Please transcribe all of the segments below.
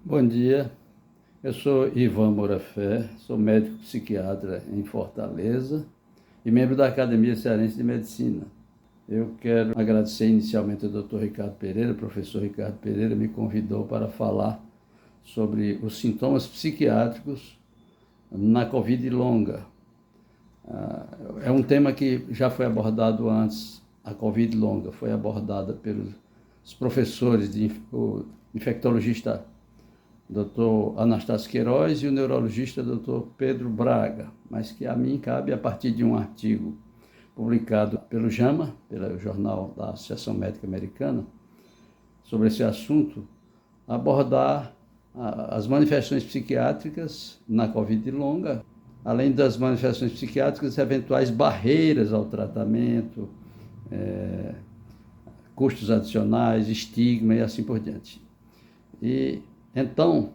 Bom dia, eu sou Ivan Morafé, sou médico psiquiatra em Fortaleza e membro da Academia Cearense de Medicina. Eu quero agradecer inicialmente ao Dr. Ricardo Pereira, o professor Ricardo Pereira me convidou para falar sobre os sintomas psiquiátricos na Covid longa. É um tema que já foi abordado antes. A Covid longa foi abordada pelos professores, o infectologista Dr. Anastácio Queiroz e o neurologista Dr. Pedro Braga, mas que a mim cabe, a partir de um artigo publicado pelo JAMA, pelo Jornal da Associação Médica Americana, sobre esse assunto, abordar as manifestações psiquiátricas na Covid longa, além das manifestações psiquiátricas, eventuais barreiras ao tratamento, custos adicionais, estigma e assim por diante. Então,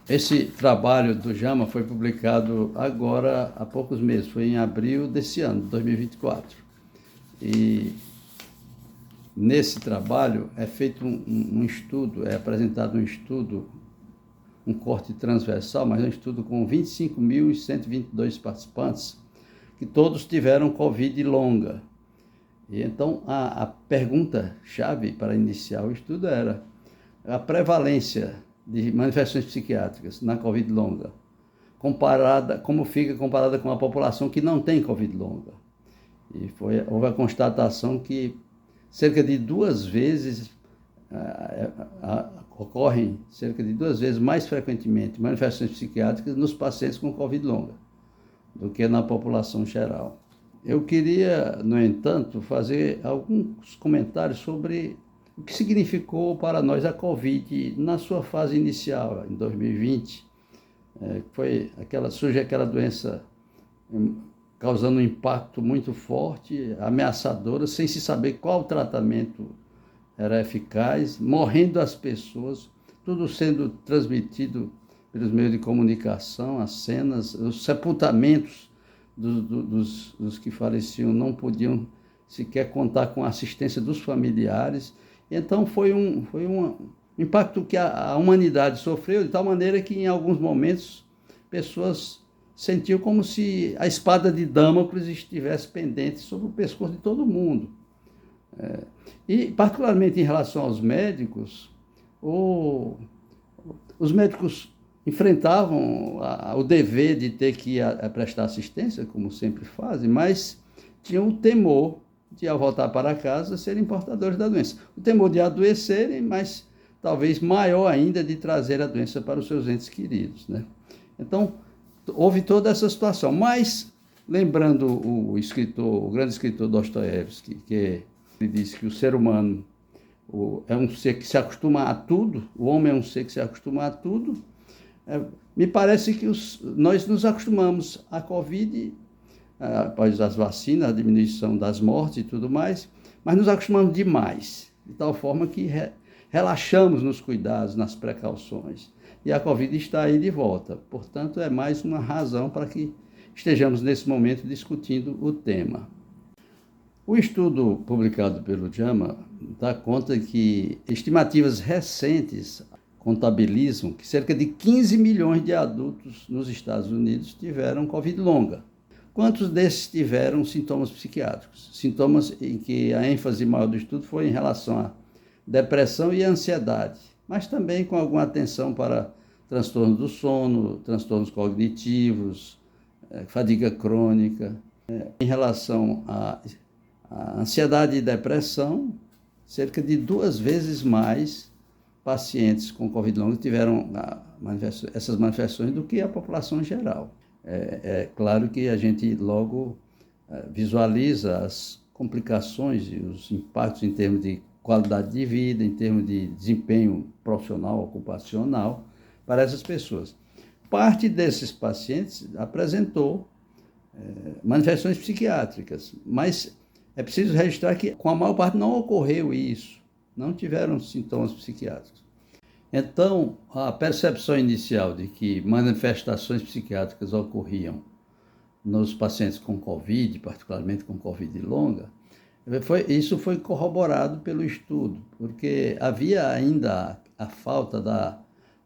esse trabalho do JAMA foi publicado agora há poucos meses, foi em abril desse ano, 2024. E nesse trabalho é feito um estudo, é apresentado um estudo, um corte transversal, mas um estudo com 25.122 participantes, que todos tiveram Covid longa. E então a pergunta-chave para iniciar o estudo era: a prevalência de manifestações psiquiátricas na Covid longa, como fica comparada com a população que não tem Covid longa. E houve a constatação que cerca de 2 vezes, ocorrem cerca de 2 vezes mais frequentemente manifestações psiquiátricas nos pacientes com Covid longa do que na população geral. Eu queria, no entanto, fazer alguns comentários sobre o que significou para nós a Covid na sua fase inicial, em 2020. Surge aquela doença causando um impacto muito forte, ameaçadora, sem se saber qual tratamento era eficaz, morrendo as pessoas, tudo sendo transmitido pelos meios de comunicação, as cenas, os sepultamentos dos que faleciam não podiam sequer contar com a assistência dos familiares. Então foi um impacto que a humanidade sofreu, de tal maneira que em alguns momentos pessoas sentiam como se a espada de Damocles estivesse pendente sobre o pescoço de todo mundo. E particularmente em relação aos médicos, os médicos enfrentavam o dever de ter que prestar assistência, como sempre fazem, mas tinham o temor de, ao voltar para casa, serem portadores da doença. O temor de adoecerem, mas talvez maior ainda de trazer a doença para os seus entes queridos, né? Então, houve toda essa situação. Mas, lembrando o grande escritor Dostoiévski, que ele disse que o ser humano é um ser que se acostuma a tudo, o homem é um ser que se acostuma a tudo, me parece que nós nos acostumamos à Covid, após as vacinas, a diminuição das mortes e tudo mais, mas nos acostumamos demais, de tal forma que relaxamos nos cuidados, nas precauções. E a Covid está aí de volta. Portanto, é mais uma razão para que estejamos nesse momento discutindo o tema. O estudo publicado pelo JAMA dá conta que estimativas recentes contabilizam que cerca de 15 milhões de adultos nos Estados Unidos tiveram Covid longa. Quantos desses tiveram sintomas psiquiátricos? Sintomas em que a ênfase maior do estudo foi em relação à depressão e ansiedade, mas também com alguma atenção para transtornos do sono, transtornos cognitivos, fadiga crônica. Em relação à ansiedade e depressão, cerca de 2 vezes mais pacientes com Covid longa tiveram essas manifestações do que a população geral. É claro que a gente logo visualiza as complicações e os impactos em termos de qualidade de vida, em termos de desempenho profissional, ocupacional, para essas pessoas. Parte desses pacientes apresentou manifestações psiquiátricas, mas é preciso registrar que com a maior parte não ocorreu isso, não tiveram sintomas psiquiátricos. Então, a percepção inicial de que manifestações psiquiátricas ocorriam nos pacientes com Covid, particularmente com Covid longa, isso foi corroborado pelo estudo, porque havia ainda a falta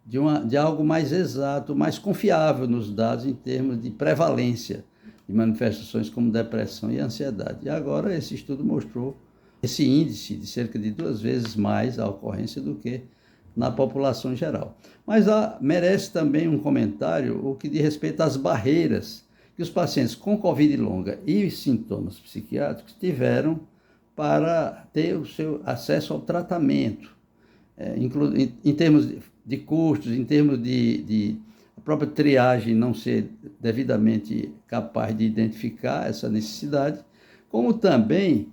de algo mais exato, mais confiável nos dados em termos de prevalência de manifestações como depressão e ansiedade. E agora esse estudo mostrou esse índice de cerca de 2 vezes mais a ocorrência do que na população geral. Mas merece também um comentário o que diz respeito às barreiras que os pacientes com Covid longa e sintomas psiquiátricos tiveram para ter o seu acesso ao tratamento, em termos de custos, em termos de a própria triagem não ser devidamente capaz de identificar essa necessidade, como também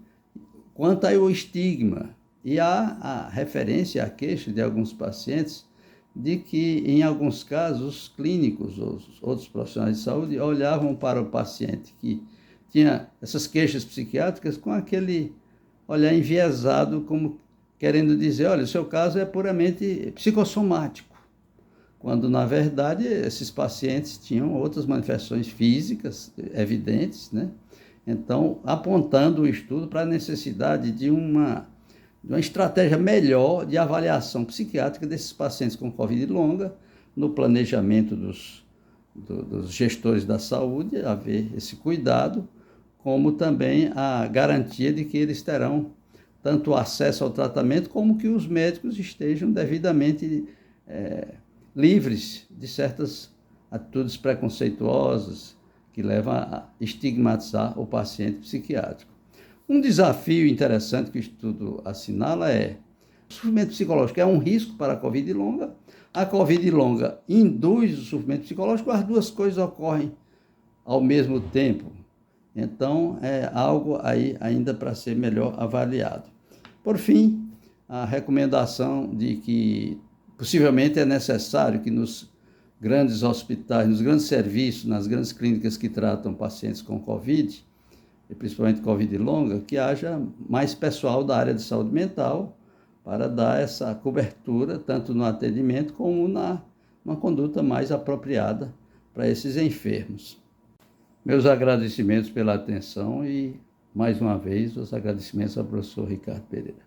quanto ao estigma. E há a referência, a queixa de alguns pacientes de que, em alguns casos, os clínicos ou os outros profissionais de saúde olhavam para o paciente que tinha essas queixas psiquiátricas com aquele olhar enviesado, como querendo dizer, olha, o seu caso é puramente psicossomático, quando, na verdade, esses pacientes tinham outras manifestações físicas evidentes, né? Então, apontando o estudo para a necessidade de uma estratégia melhor de avaliação psiquiátrica desses pacientes com Covid longa, no planejamento dos gestores da saúde, haver esse cuidado, como também a garantia de que eles terão tanto acesso ao tratamento, como que os médicos estejam devidamente livres de certas atitudes preconceituosas que levam a estigmatizar o paciente psiquiátrico. Um desafio interessante que o estudo assinala é o sofrimento psicológico é um risco para a Covid longa. A Covid longa induz o sofrimento psicológico, as duas coisas ocorrem ao mesmo tempo. Então, é algo aí ainda para ser melhor avaliado. Por fim, a recomendação de que possivelmente é necessário que nos grandes hospitais, nos grandes serviços, nas grandes clínicas que tratam pacientes com Covid, e principalmente Covid longa, que haja mais pessoal da área de saúde mental para dar essa cobertura, tanto no atendimento como numa conduta mais apropriada para esses enfermos. Meus agradecimentos pela atenção e, mais uma vez, os agradecimentos ao professor Ricardo Pereira.